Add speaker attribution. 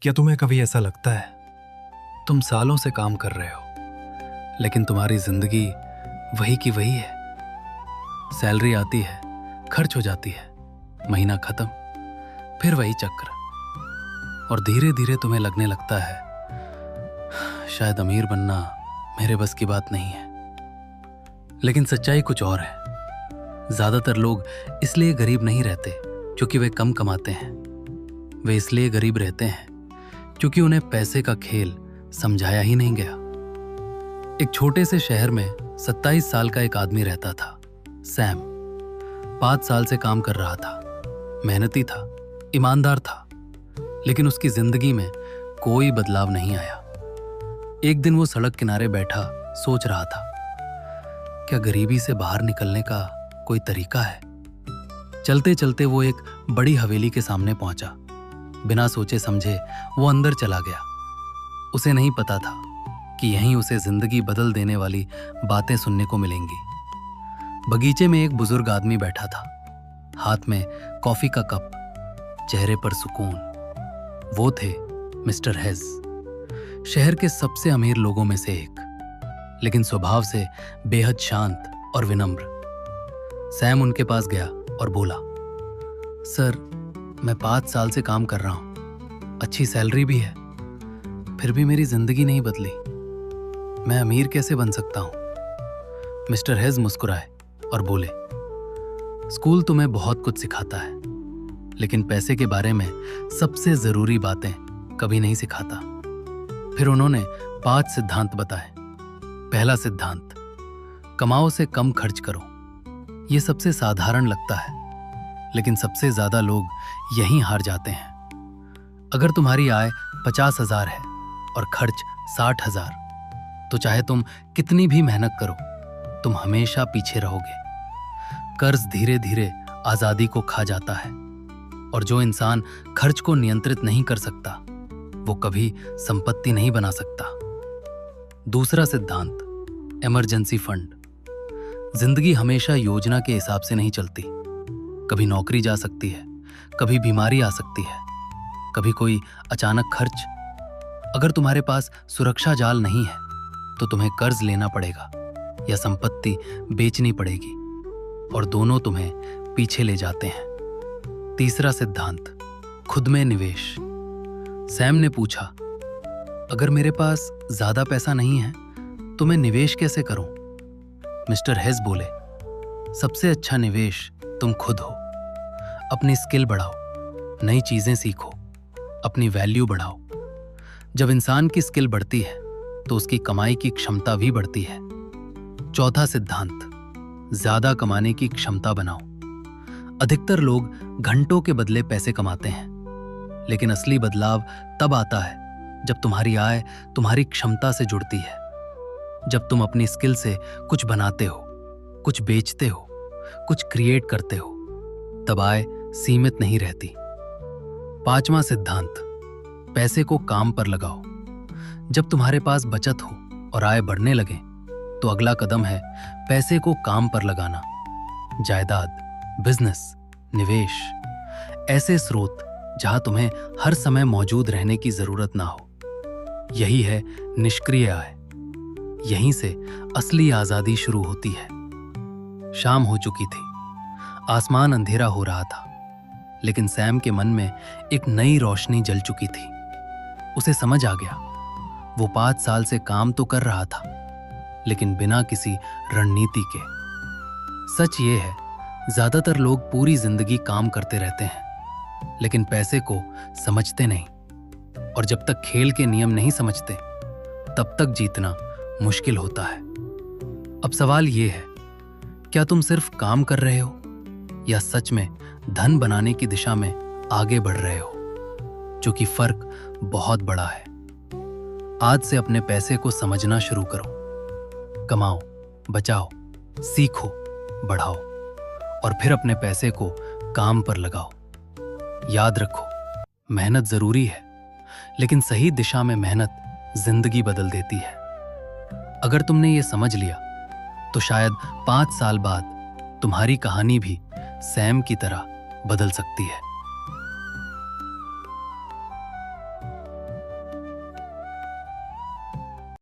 Speaker 1: क्या तुम्हें कभी ऐसा लगता है तुम सालों से काम कर रहे हो लेकिन तुम्हारी जिंदगी वही की वही है? सैलरी आती है, खर्च हो जाती है, महीना खत्म, फिर वही चक्र। और धीरे धीरे तुम्हें लगने लगता है शायद अमीर बनना मेरे बस की बात नहीं है। लेकिन सच्चाई कुछ और है। ज्यादातर लोग इसलिए गरीब नहीं रहते क्योंकि वे कम कमाते हैं, वे इसलिए गरीब रहते हैं क्योंकि उन्हें पैसे का खेल समझाया ही नहीं गया। एक छोटे से शहर में 27 साल का एक आदमी रहता था, सैम। 5 साल से काम कर रहा था, मेहनती था, ईमानदार था, लेकिन उसकी जिंदगी में कोई बदलाव नहीं आया। एक दिन वो सड़क किनारे बैठा सोच रहा था, क्या गरीबी से बाहर निकलने का कोई तरीका है? चलते चलते वो एक बड़ी हवेली के सामने पहुंचा। बिना सोचे समझे वो अंदर चला गया। उसे नहीं पता था कि यहीं उसे जिंदगी बदल देने वाली बातें सुनने को मिलेंगी। बगीचे में एक बुजुर्ग आदमी बैठा था, हाथ में कॉफी का कप, चेहरे पर सुकून। वो थे मिस्टर हेज, शहर के सबसे अमीर लोगों में से एक, लेकिन स्वभाव से बेहद शांत और विनम्र। सैम उनके पास गया और बोला, सर, मैं 5 साल से काम कर रहा हूं, अच्छी सैलरी भी है, फिर भी मेरी जिंदगी नहीं बदली। मैं अमीर कैसे बन सकता हूं? मिस्टर हेज मुस्कुराए और बोले, स्कूल तुम्हें बहुत कुछ सिखाता है, लेकिन पैसे के बारे में सबसे जरूरी बातें कभी नहीं सिखाता। फिर उन्होंने 5 सिद्धांत बताए। पहला सिद्धांत, कमाओ से कम खर्च करो। यह सबसे साधारण लगता है, लेकिन सबसे ज्यादा लोग यहीं हार जाते हैं। अगर तुम्हारी आय 50,000 है और खर्च 60,000, तो चाहे तुम कितनी भी मेहनत करो, तुम हमेशा पीछे रहोगे। कर्ज धीरे धीरे आजादी को खा जाता है, और जो इंसान खर्च को नियंत्रित नहीं कर सकता, वो कभी संपत्ति नहीं बना सकता। दूसरा सिद्धांत, इमरजेंसी फंड। जिंदगी हमेशा योजना के हिसाब से नहीं चलती। कभी नौकरी जा सकती है, कभी बीमारी आ सकती है, कभी कोई अचानक खर्च। अगर तुम्हारे पास सुरक्षा जाल नहीं है तो तुम्हें कर्ज लेना पड़ेगा या संपत्ति बेचनी पड़ेगी, और दोनों तुम्हें पीछे ले जाते हैं। तीसरा सिद्धांत, खुद में निवेश। सैम ने पूछा, अगर मेरे पास ज्यादा पैसा नहीं है तो मैं निवेश कैसे करूं? मिस्टर हेज बोले, सबसे अच्छा निवेश तुम खुद हो। अपनी स्किल बढ़ाओ, नई चीजें सीखो, अपनी वैल्यू बढ़ाओ। जब इंसान की स्किल बढ़ती है तो उसकी कमाई की क्षमता भी बढ़ती है। चौथा सिद्धांत, ज्यादा कमाने की क्षमता बनाओ। अधिकतर लोग घंटों के बदले पैसे कमाते हैं, लेकिन असली बदलाव तब आता है जब तुम्हारी आय तुम्हारी क्षमता से जुड़ती है। जब तुम अपनी स्किल से कुछ बनाते हो, कुछ बेचते हो, कुछ क्रिएट करते हो, तब आय सीमित नहीं रहती। पांचवा सिद्धांत, पैसे को काम पर लगाओ। जब तुम्हारे पास बचत हो और आय बढ़ने लगे तो अगला कदम है पैसे को काम पर लगाना। जायदाद, बिजनेस, निवेश, ऐसे स्रोत जहां तुम्हें हर समय मौजूद रहने की जरूरत ना हो। यही है निष्क्रिय आय। यहीं से असली आजादी शुरू होती है। शाम हो चुकी थी, आसमान अंधेरा हो रहा था, लेकिन सैम के मन में एक नई रोशनी जल चुकी थी। उसे समझ आ गया, वो 5 साल से काम तो कर रहा था, लेकिन बिना किसी रणनीति के। सच ये है, ज्यादातर लोग पूरी जिंदगी काम करते रहते हैं, लेकिन पैसे को समझते नहीं, और जब तक खेल के नियम नहीं समझते, तब तक जीतना मुश्किल होता है। अब सवाल ये है, क्या तुम सिर्फ काम कर रहे हो या सच में धन बनाने की दिशा में आगे बढ़ रहे हो? क्योंकि फर्क बहुत बड़ा है। आज से अपने पैसे को समझना शुरू करो। कमाओ, बचाओ, सीखो, बढ़ाओ, और फिर अपने पैसे को काम पर लगाओ। याद रखो, मेहनत जरूरी है, लेकिन सही दिशा में मेहनत जिंदगी बदल देती है। अगर तुमने ये समझ लिया तो शायद 5 साल बाद तुम्हारी कहानी भी सैम की तरह बदल सकती है।